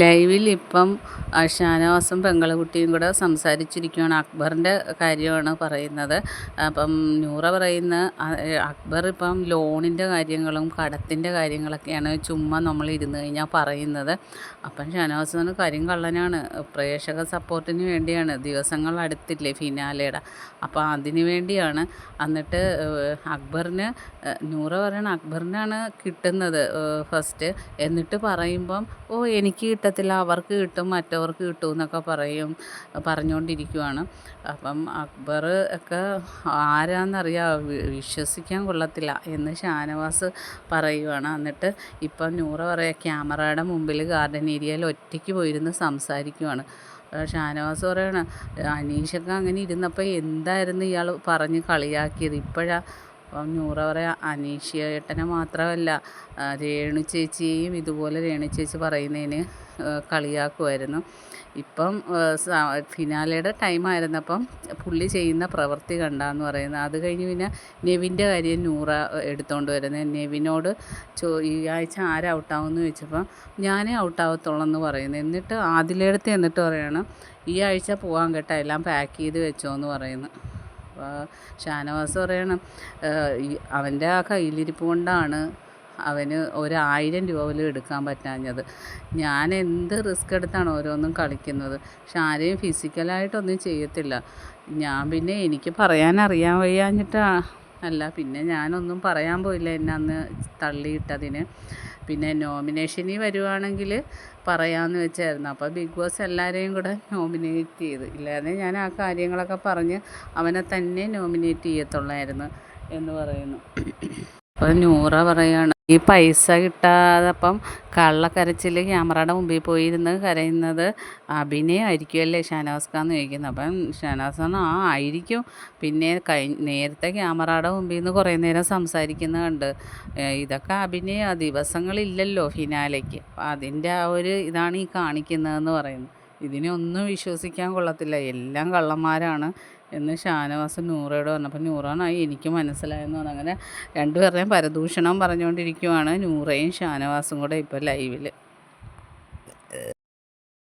ലൈവിൽ ഇപ്പം ഷാനവാസും പെങ്ങളുകുട്ടിയും കൂടെ സംസാരിച്ചിരിക്കുകയാണ്. അക്ബറിൻ്റെ കാര്യമാണ് പറയുന്നത്. അപ്പം നൂറ പറയുന്ന അക്ബർ ഇപ്പം ലോണിൻ്റെ കാര്യങ്ങളും കടത്തിൻ്റെ കാര്യങ്ങളൊക്കെയാണ് ചുമ്മാ നമ്മൾ ഇരുന്ന് കഴിഞ്ഞാൽ പറയുന്നത്. അപ്പം ഷാനവാസ് പറഞ്ഞ കരിങ്കള്ളനാണ്, പ്രേക്ഷക സപ്പോർട്ടിന് വേണ്ടിയാണ്, ദിവസങ്ങൾ അടുത്തില്ലേ ഫിനാലയുടെ, അപ്പോൾ അതിന് വേണ്ടിയാണ്. എന്നിട്ട് അക്ബറിന് നൂറ പറയണ അക്ബറിനാണ് കിട്ടുന്നത് ഫസ്റ്റ്. എന്നിട്ട് പറയുമ്പം എനിക്ക് കിട്ടത്തില്ല, അവർക്ക് കിട്ടും, മറ്റവർക്ക് കിട്ടും എന്നൊക്കെ പറഞ്ഞുകൊണ്ടിരിക്കുവാണ്. അപ്പം അക്ബർ ഒക്കെ ആരാന്നറിയാം, വിശ്വസിക്കാൻ കൊള്ളത്തില്ല എന്ന് ഷാനവാസ് പറയുവാണ്. എന്നിട്ട് ഇപ്പം നൂറ പറയുക ക്യാമറയുടെ മുമ്പിൽ ഗാർഡൻ ഏരിയയിൽ ഒറ്റയ്ക്ക് പോയിരുന്ന് സംസാരിക്കുവാണ്. ഷാനവാസ് പറയണം അനീഷൊക്കെ അങ്ങനെ ഇരുന്നപ്പോൾ എന്തായിരുന്നു ഇയാൾ പറഞ്ഞ് കളിയാക്കിയത്, ഇപ്പോഴാണ്. അപ്പം നൂറ പറയാം അനീഷ് ഏട്ടനെ മാത്രമല്ല രേണു ചേച്ചിയെയും ഇതുപോലെ രേണു ചേച്ചി പറയുന്നതിന് കളിയാക്കുമായിരുന്നു. ഇപ്പം ഫിനാലയുടെ ടൈമായിരുന്നപ്പം പുള്ളി ചെയ്യുന്ന പ്രവൃത്തി കണ്ടാന്ന് പറയുന്നത്. അത് കഴിഞ്ഞ് പിന്നെ നെവിൻ്റെ കാര്യം നൂറ എടുത്തുകൊണ്ട് വരുന്നത്. നെവിനോട് ഈ ആഴ്ച ആര് ഔട്ടാവുമെന്ന് ചോദിച്ചപ്പം ഞാനേ ഔട്ടാവത്തുള്ളൂ എന്ന് പറയുന്നത്. എന്നിട്ട് ആദിലടുത്ത് എന്നിട്ട് പറയാണ് ഈ ആഴ്ച പോകാൻ കേട്ടോ, എല്ലാം പാക്ക് ചെയ്ത് വെച്ചോ എന്ന് പറയുന്നു. ഷാനവാസ് പറയണം അവൻ്റെ ആ കയ്യിലിരിപ്പ് കൊണ്ടാണ് അവന് 1000 രൂപ പോലും എടുക്കാൻ പറ്റാഞ്ഞത്. ഞാൻ എന്ത് റിസ്ക് എടുത്താണ് ഓരോന്നും കളിക്കുന്നത്, പക്ഷെ ആരെയും ഫിസിക്കലായിട്ടൊന്നും ചെയ്യത്തില്ല. ഞാൻ പിന്നെ എനിക്ക് പറയാൻ അറിയാൻ വയ്യാഞ്ഞിട്ടാ അല്ല, പിന്നെ ഞാനൊന്നും പറയാൻ പോയില്ല എന്നെ അന്ന് തള്ളിയിട്ടതിന്. പിന്നെ നോമിനേഷനിൽ വരുവാണെങ്കിൽ പറയാമെന്ന് വെച്ചായിരുന്നു. അപ്പോൾ ബിഗ് ബോസ് എല്ലാവരെയും കൂടെ നോമിനേറ്റ് ചെയ്ത്, ഇല്ലാതെ ഞാൻ ആ കാര്യങ്ങളൊക്കെ പറഞ്ഞ് അവനെ തന്നെ നോമിനേറ്റ് ചെയ്യത്തുള്ളായിരുന്നു എന്ന് പറയുന്നു. അപ്പോൾ നൂറ പറയാണ് ഈ പൈസ കിട്ടാതപ്പം കള്ളക്കരച്ചിൽ ക്യാമറയുടെ മുമ്പിൽ പോയിരുന്ന് കരയുന്നത് അഭിനയമായിരിക്കുമല്ലേ ഷാനവാസ്ക്കാന്ന് ചോദിക്കുന്നത്. അപ്പം ഷാനവാസ് ആയിരിക്കും, പിന്നെ നേരത്തെ ക്യാമറയുടെ മുമ്പിൽ നിന്ന് കുറേ നേരം സംസാരിക്കുന്നത് കണ്ട്, ഇതൊക്കെ അഭിനയ ദിവസങ്ങളില്ലല്ലോ ഫിനാലയ്ക്ക്, അപ്പം അതിൻ്റെ ആ ഒരു ഇതാണ് ഈ കാണിക്കുന്നതെന്ന് പറയുന്നു. ഇതിനെ ഒന്നും വിശ്വസിക്കാൻ കൊള്ളത്തില്ല, എല്ലാം കള്ളന്മാരാണ് എന്ന് ഷാനവാസ് നൂറയോട് പറഞ്ഞപ്പോൾ നൂറാണ് എനിക്ക് മനസ്സിലായെന്ന് പറഞ്ഞു. അങ്ങനെ രണ്ടുപേരുടെയും പരദൂഷണം പറഞ്ഞുകൊണ്ടിരിക്കുവാണ് നൂറയും ഷാനവാസും കൂടെ ഇപ്പോൾ ലൈവിൽ.